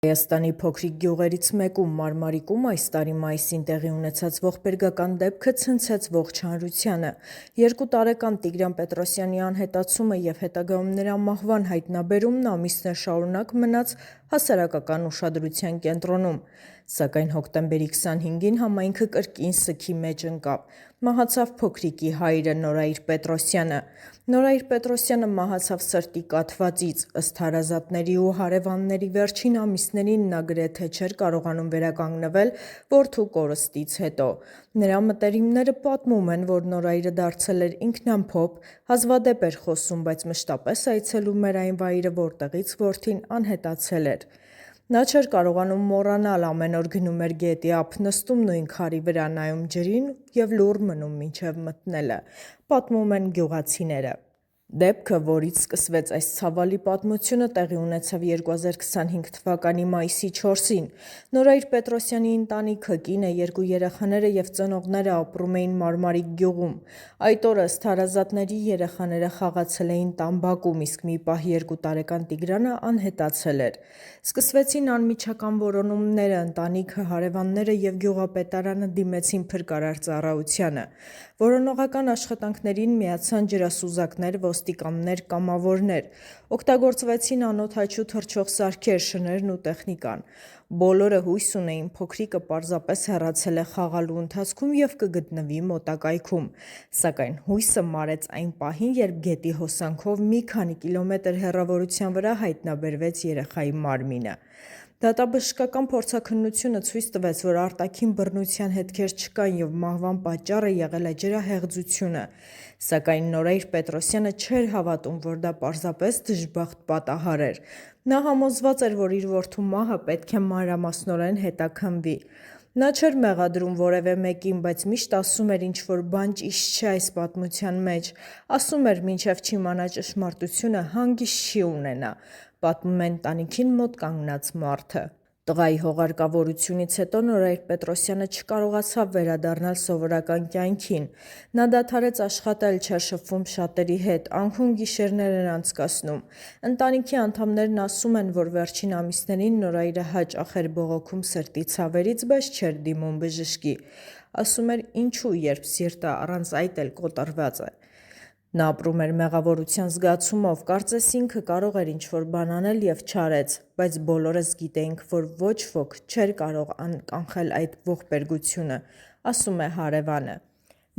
Հայաստանի փոքրիկ գյուղերից մեկում Մարմարիկում այս տարի մայիսին տեղի ունեցած ողբերգական դեպքը ցնցեց ողջ հանրությանը։ 2 տարեկան Տիգրան Պետրոսյանի անհետացումը և հետագայում նրա մահվան հայտնաբերումն ամիսներ շարունակ մնաց հասարակական ուշադրության կենտրոնում, սակայն հոկտեմբերի 25-ին համայնքը կրկին սգի մեջ ընկավ։ Մահացավ փոքրիկի հայրը Նորայր Պետրոսյանը։ Նորայր Պետրոսյանը մահացավ սրտի կաթվածից։ Ըստ հարազատների ու հարևանների, վերջին ամիսներին նա գրեթե չէր կարողանում վերականգնվել որդու կորստից հետո։ Նրա մտերիմները պատմում են, որ Նորայրը դարձել էր ինքնամփոփ, հազվադեպ էր խոսում, բայց մշտապես այցելում էր այն վայրը, որտեղից որդին անհետացել էր։ Նա չէր կարողանում մոռանալ, ամեն օր գնում էր գետի ափ, նստում նույն քարի վրա, նայում ջրին և լուռ մնում մինչև մթնելը, պատմում են գյուղացիները։ Դեպքը, որից սկսվեց այս ցավալի պատմությունը, տեղի ունեցավ 2025 թվականի մայիսի 4-ին։ Նորայր Պետրոսյանի ընտանիքը, կինը, 2 երեխաները և ծնողները ապրում էին Մարմարիկ գյուղում։ Այդ օրը, ըստ հարազատների, երեխաները խաղացել էին տամբակում, իսկ մի պահ 2 տարեկան Տիգրանը անհետացել էր։ Սկսվեցին անմիջական որոնումները, ընտանիքը, հարևանները և գյուղապետարանը դիմեցին փրկարար ծառայությանը։ Որոնողական աշխատանքներին միացան ջրասուզակներ, ոստիկաններ, կամավորներ։ Օգտագործվեցին անօդաչու թռչող սարքեր, շներն ու տեխնիկան։ Բոլորը հույս ունեին փոքրիկը պարզապես հեռացել է խաղալու ընթացքում և կգտնվի մոտակայքում։ Սակայն հույսը մարեց այն պահին, երբ գետի հոսանքով մի քանի կիլոմետր հեռավորության վրա հայտնաբերվեց երեխայի մարմինը։ Դատաբժշկական փորձաքննությունը ցույց տվեց, որ արտաքին բռնության հետքեր չկան և մահվան պատճառը եղել է ջրահեղձությունը։ Սակայն Նորայր Պետրոսյանը չէր հավատում, որ դա պարզապես դժբախտ պատահար էր։ Նա համոզված էր, որ իր որդու մահը պետք է մանրամասնորեն հետաքննվի։ Նա չէր մեղադրում որևէ մեկին, բայց միշտ ասում էր ինչ-որ բան ճիշտ չէ այս պատմության մեջ։ Ասում էր՝ մինչև չիմանա ճշմարտությունը, հանգիստ չի ունենա, պատմում է ընտանիքին մոտ կանգնած մարդը։ Տղայի հողարկավորությունից հետո Նորայր Պետրոսյանը չկարողացավ վերադառնալ սովորական կյանքին։ Նա դադարեց աշխատել, չէր շփվում շատերի հետ, անհուն գիշերներ էր անցկացնում։ Ընտանիքի անդամներն ասում են, որ վերջին ամիսներին Նորայրը հաճախ էր բողոքում սրտի ցավերից, բայց չէր դիմում բժշկի։ Ասում էր՝ ինչու, երբ սիրտը առանց այդ էլ կոտրված է։ Նա ապրում էր մեղավորության զգացումով, կարծես ինքը կարող էր ինչ-որ բան անել և չարեց, բայց բոլորս գիտեինք, որ ոչ ոք չէր կարող կանխել այդ ողբերգությունը, ասում է հարևանը։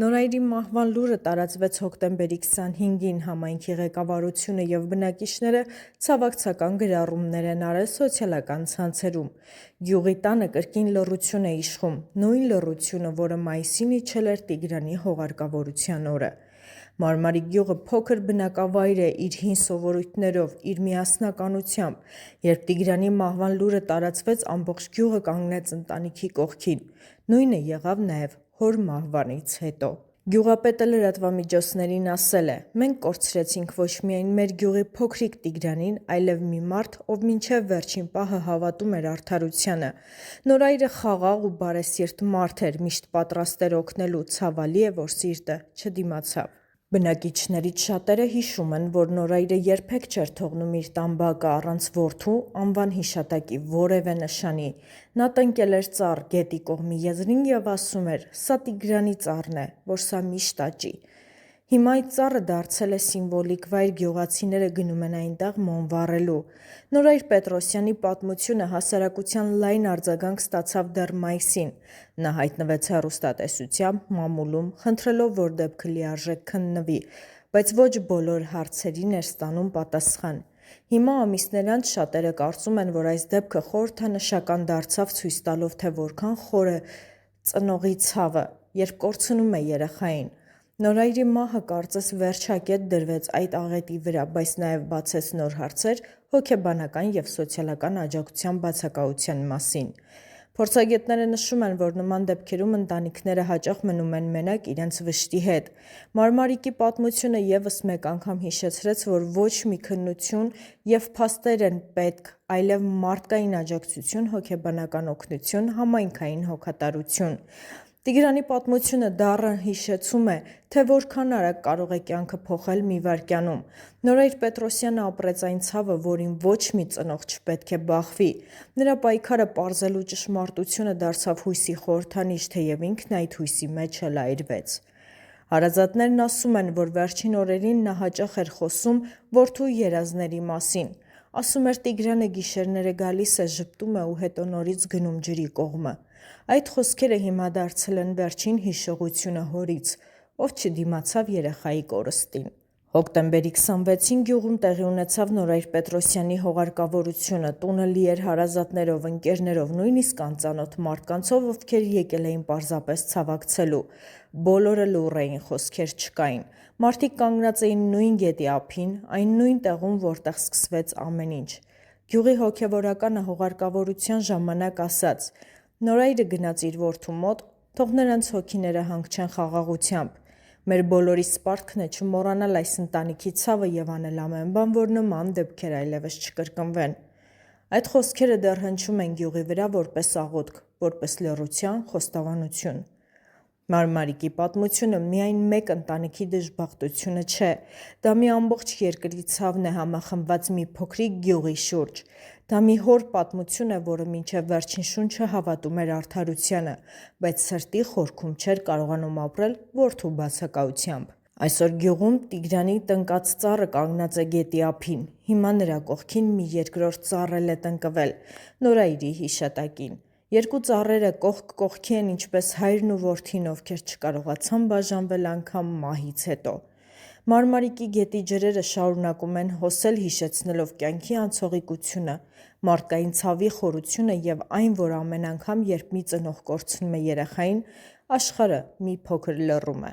Նորայրի մահվան լուրը տարածվեց հոկտեմբերի 25-ին, համայնքի ղեկավարությունը և բնակիչները ցավակցական գրառումներ են արել սոցիալական ցանցերում։ Գյուղի տանը կրկին լռություն է իշխում, նույն լռությունը, որը մայիսին իջել էր Տիգրանի հողարկավորության օրը։ Մարմարիկ գյուղը փոքր բնակավայր է իր հին սովորույթներով, իր միասնականությամբ։ Երբ Տիգրանի մահվան լուրը տարածվեց, ամբողջ գյուղը կանգնեց ընտանիքի կողքին։ Նույնը եղավ նաև հոր մահվանից հետո։ Գյուղապետը լրատվամիջոցներին ասել է. «Մենք կորցրեցինք ոչ միայն մեր գյուղի փոքրիկ Տիգրանին, այլև մի մարդ, ով մինչև վերջին պահը հավատում էր արդարությանը։ Նորայրը խաղաղ ու բարեսիրտ մարդ էր, միշտ պատրաստ էր օգնելու, ցավալի է, որ սիրտը չդիմացավ»։ Բնակիչներից շատերը հիշում են, որ Նորայրը երբեք չէր թողնում իր տամբակը առանց որդու անվան հիշատակի որևէ նշանի։ Նա տնկել էր ծառ գետի կողմի եզրին և ասում էր՝ «Սա Տիգրանի ծառն է, որ սա միշտ աճի»։ Հիմա այդ ծառը դարձել է սիմվոլիկ վայր, գյուղացիները գնում են այնտեղ մոմ վառելու։ Նորայր Պետրոսյանի պատմությունը հասարակության լայն արձագանք ստացավ դեռ մայիսին։ Նա հայտնվեց հեռուստատեսությամբ, մամուլում, խնդրելով, որ դեպքը լիարժեք քննվի, բայց ոչ բոլոր հարցերին էր ստանում պատասխան։ Հիմա ամիսներ անց շատերը կարծում են, որ այս դեպքը խորհրդանշական դարձավ, ցույց տալով, թե որքան խոր է ծնողի ցավը, երբ կորցնում է երեխային։ Նորայրի մահը կարծես վերջակետ դրվեց այդ աղետի վրա, բայց նաև բացեց նոր հարցեր հոգեբանական և սոցիալական աջակցության բացակայության մասին։ Փորձագետները նշում են, որ նման դեպքերում ընտանիքները հաճախ մնում են մենակ իրենց վշտի հետ։ Մարմարիկի պատմությունը ևս մեկ անգամ հիշեցրեց, որ ոչ մի քննություն և փաստեր են պետք, այլև մարդկային աջակցություն, հոգեբանական օգնություն, համայնքային հոգատարություն։ Տիգրանի պատմությունը դառն հիշեցում է, թե որքան արագ կարող է կյանքը փոխել մի վայրկյանում։ Նորայր Պետրոսյանը ապրեց այն ցավը, որին ոչ մի ծնող չպետք է բախվի։ Նրա պայքարը պարզելու ճշմարտությունը դարձավ հույսի խորհրդանիշ, թեև ինքն այդ հույսի մեջ էլ այրվեց։ Հարազատներն ասում են, որ վերջին օրերին նա հաճախ էր խոսում որդու երազների մասին։ Ասում էր Տիգրանը գիշերները գալիս է, ժպտում է ու հետո նորից գնում ջրի կողմը։ Այդ խոսքերը հիմա դարձել են վերջին հիշողությունը հորից, ով չդիմացավ երեխայի կորստին։ Հոկտեմբերի 26-ին գյուղում տեղի ունեցավ Նորայր Պետրոսյանի հողարկավորությունը, տունը լի էր հարազատներով, ընկերներով, նույնիսկ անծանոթ մարդկանցով, ովքեր եկել էին պարզապես ցավակցելու։ Բոլորը լուռ էին, խոսքեր չկային։ Մարդիկ կանգնած էին նույն գետի ափին, այն նույն տեղում, որտեղ սկսվեց ամեն ինչ։ Գյուղի հոգևորականը հողարկավորության ժամանակ ասաց. «Նորայրը գնաց իր որդու մոտ, թող նրանց հոգիները հանգչեն խաղաղությամբ։ Մեր բոլորի սպարտքն է չմոռանալ այս ընտանիքի ցավը և անել ամեն բան, որ նման դեպքեր այլևս չկրկնվեն»։ Այդ խոսքերը դեռ հնչում են գյուղի վրա որպես աղոթք, որպես լռության խոստովանություն։ Մարմարիկի պատմությունը միայն մեկ ընտանիքի դժբախտությունը չէ, դա մի ամբողջ երկրի ցավն է համախմբված մի փոքրիկ գյուղի շուրջ։ Դա մի հոր պատմություն է, որը մինչև վերջին շունչը հավատում էր արդարությանը, բայց սրտի խորքում չէր կարողանում ապրել որդու բացակայությամբ։ Այսօր գյուղում Տիգրանի տնկած ծառը կանգնած է գետի ափին, հիմա նրա կողքին մի երկրորդ ծառ էլ է տնկվել՝ Նորայրի հիշատակին։ Երկու ծառերը կողք կողքի են, ինչպես հայրն ու որդին, ովքեր չկարողացան բաժանվել անգամ մահից հետո։ Մարմարիկի գետի ջրերը շարունակում են հոսել, հիշեցնելով կյանքի անցողիկությունը, մարդկային ցավի խորությունը և այն, որ ամեն անգամ, երբ մի ծնող կորցնում է երեխային, աշխարհը մի փոքր լռում է։